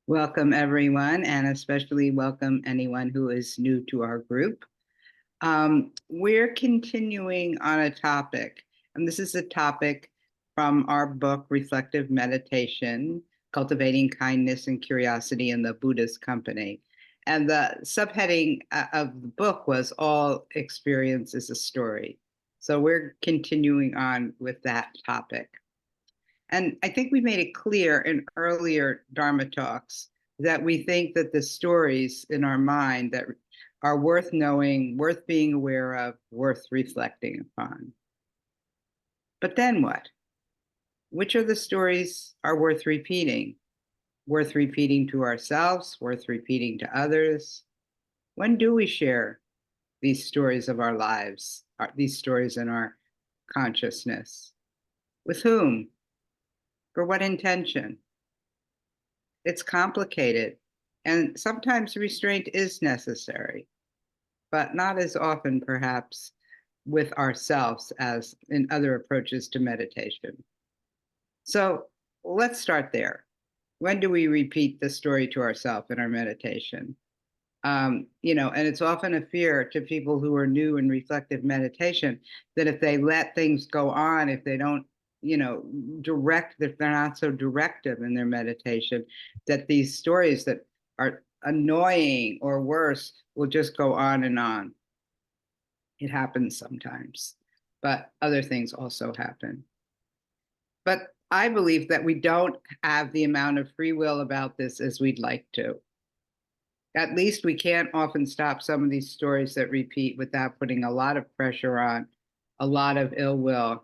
Welcome, everyone, and especially welcome anyone who is new to our group. We're continuing on a topic, and this is a topic from our book, Reflective Meditation, Cultivating Kindness and Curiosity in the Buddhist Company. And the subheading of the book was All Experience is a Story. So we're continuing on with that topic. And I think we made it clear in earlier Dharma talks that we think that the stories in our mind that are worth knowing, worth being aware of, worth reflecting upon. But then what? Which of the stories are worth repeating? Worth repeating to ourselves, worth repeating to others? When do we share these stories of our lives, these stories in our consciousness? With whom? For what intention? It's complicated, and sometimes restraint is necessary, but not as often, perhaps, with ourselves as in other approaches to meditation. So let's start there. When do we repeat the story to ourselves in our meditation? And it's often a fear to people who are new in reflective meditation that if they let things go on, if they don't if they're not so directive in their meditation, that these stories that are annoying or worse will just go on and on. It happens sometimes, but other things also happen. But I believe that we don't have the amount of free will about this as we'd like to. At least we can't often stop some of these stories that repeat without putting a lot of pressure on, a lot of ill will,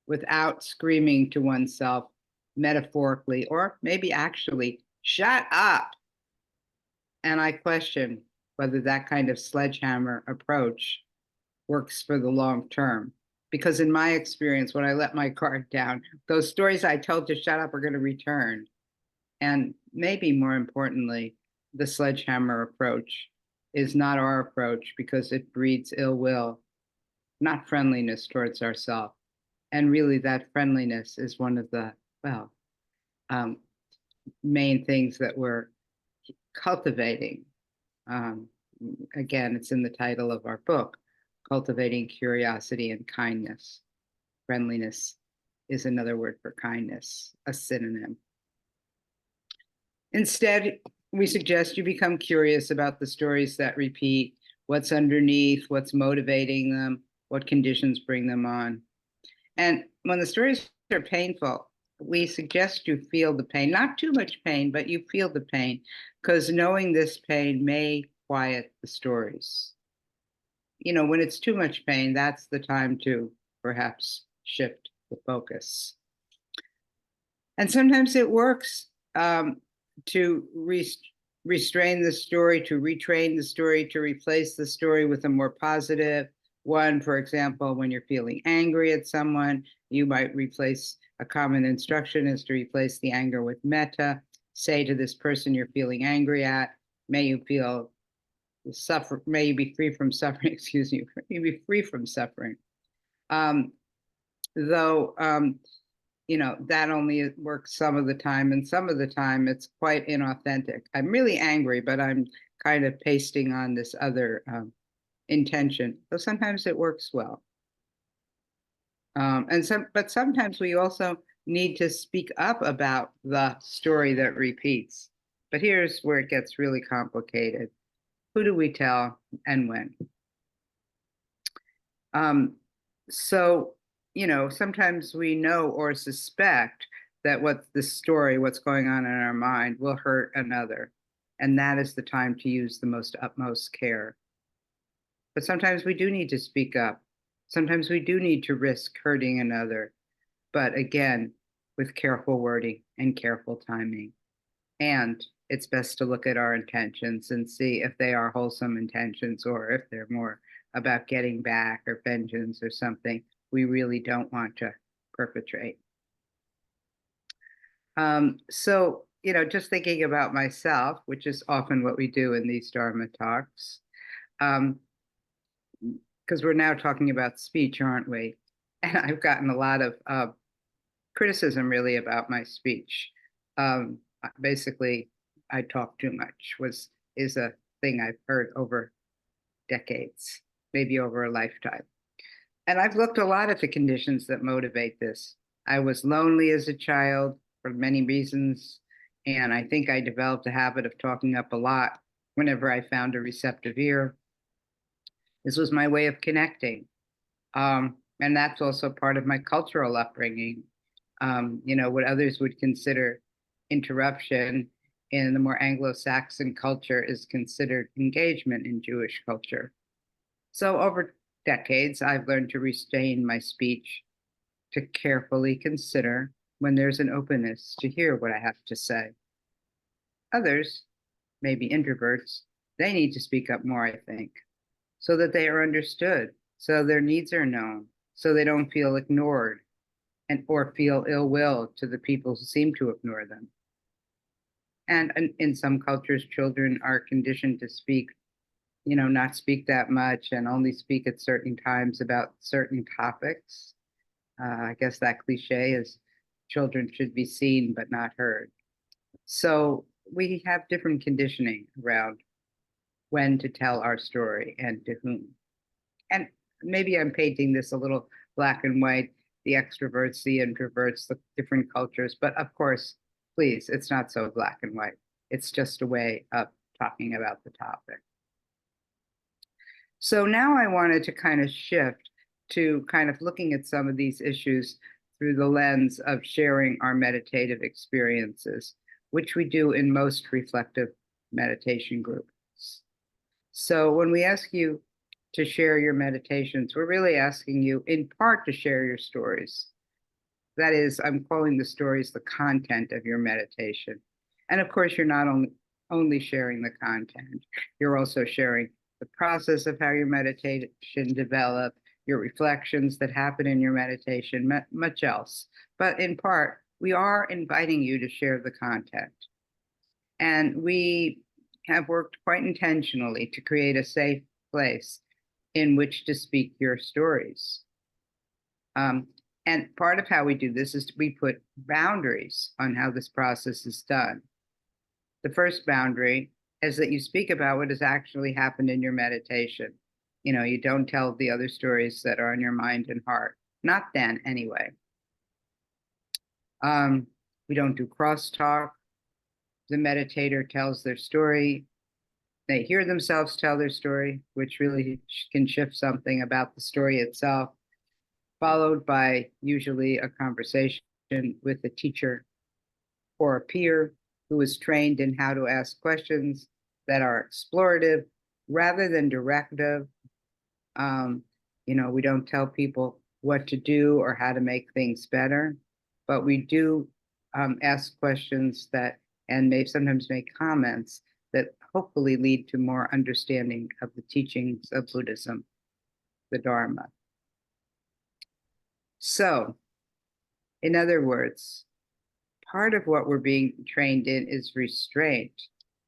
without screaming to oneself metaphorically, or maybe actually, shut up. And I question whether that kind of sledgehammer approach works for the long term. Because in my experience, when I let my guard down, those stories I told to shut up are going to return. And maybe more importantly, the sledgehammer approach is not our approach because it breeds ill will, not friendliness towards ourselves. And really, that friendliness is one of the, main things that we're cultivating. Again, it's in the title of our book, Cultivating Curiosity and Kindness. Friendliness is another word for kindness, a synonym. Instead, we suggest you become curious about the stories that repeat, what's underneath, what's motivating them, what conditions bring them on. And when the stories are painful, we suggest you feel the pain, not too much pain, but you feel the pain, because knowing this pain may quiet the stories. When it's too much pain, that's the time to perhaps shift the focus. And sometimes it works to restrain the story, to retrain the story, to replace the story with a more positive one. For example, when you're feeling angry at someone, you might replace a common instruction is to replace the anger with metta. Say to this person you're feeling angry at, may you be free from suffering, excuse me, may you be free from suffering. That only works some of the time, and some of the time it's quite inauthentic. I'm really angry, but I'm kind of pasting on this other intention. So sometimes it works well. But sometimes we also need to speak up about the story that repeats. But here's where it gets really complicated. Who do we tell and when? Sometimes we know or suspect that what's going on in our mind will hurt another. And that is the time to use the utmost care. But sometimes we do need to speak up. Sometimes we do need to risk hurting another, but again, with careful wording and careful timing. And it's best to look at our intentions and see if they are wholesome intentions or if they're more about getting back or vengeance or something we really don't want to perpetrate. Just thinking about myself, which is often what we do in these Dharma talks, because we're now talking about speech, aren't we? And I've gotten a lot of criticism really about my speech. basically, I talk too much is a thing I've heard over decades, maybe over a lifetime. And I've looked a lot at the conditions that motivate this. I was lonely as a child for many reasons, and I think I developed a habit of talking up a lot whenever I found a receptive ear. This was my way of connecting. And that's also part of my cultural upbringing. What others would consider interruption in the more Anglo-Saxon culture is considered engagement in Jewish culture. So over decades, I've learned to restrain my speech, to carefully consider when there's an openness to hear what I have to say. Others, maybe introverts, they need to speak up more, I think, so that they are understood, so their needs are known, so they don't feel ignored and or feel ill will to the people who seem to ignore them. And in some cultures, children are conditioned to speak, not speak that much and only speak at certain times about certain topics. I guess that cliche is children should be seen but not heard. So we have different conditioning around when to tell our story and to whom. And maybe I'm painting this a little black and white, the extroverts, the introverts, the different cultures. But of course, please, it's not so black and white. It's just a way of talking about the topic. So now I wanted to kind of shift to kind of looking at some of these issues through the lens of sharing our meditative experiences, which we do in most reflective meditation groups. So when we ask you to share your meditations, we're really asking you in part to share your stories. That is, I'm calling the stories the content of your meditation. And of course, you're not only sharing the content, you're also sharing the process of how your meditation developed, your reflections that happen in your meditation, much else. But in part, we are inviting you to share the content. And we have worked quite intentionally to create a safe place in which to speak your stories. And part of how we do this is we put boundaries on how this process is done. The first boundary is that you speak about what has actually happened in your meditation. You don't tell the other stories that are on your mind and heart. Not then, anyway. We don't do crosstalk. The meditator tells their story. They hear themselves tell their story, which really can shift something about the story itself, followed by usually a conversation with a teacher or a peer who is trained in how to ask questions that are explorative rather than directive. We don't tell people what to do or how to make things better, but we do ask questions that and may sometimes make comments that hopefully lead to more understanding of the teachings of Buddhism, the Dharma. So, in other words, part of what we're being trained in is restraint,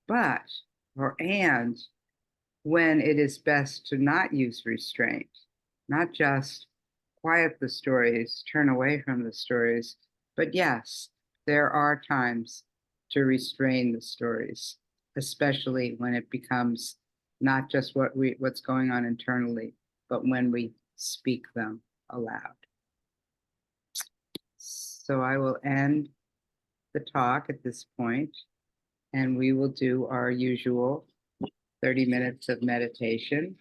and when it is best to not use restraint, not just quiet the stories, turn away from the stories, but yes, there are times to restrain the stories, especially when it becomes not just what's going on internally, but when we speak them aloud. So I will end the talk at this point, and we will do our usual 30 minutes of meditation.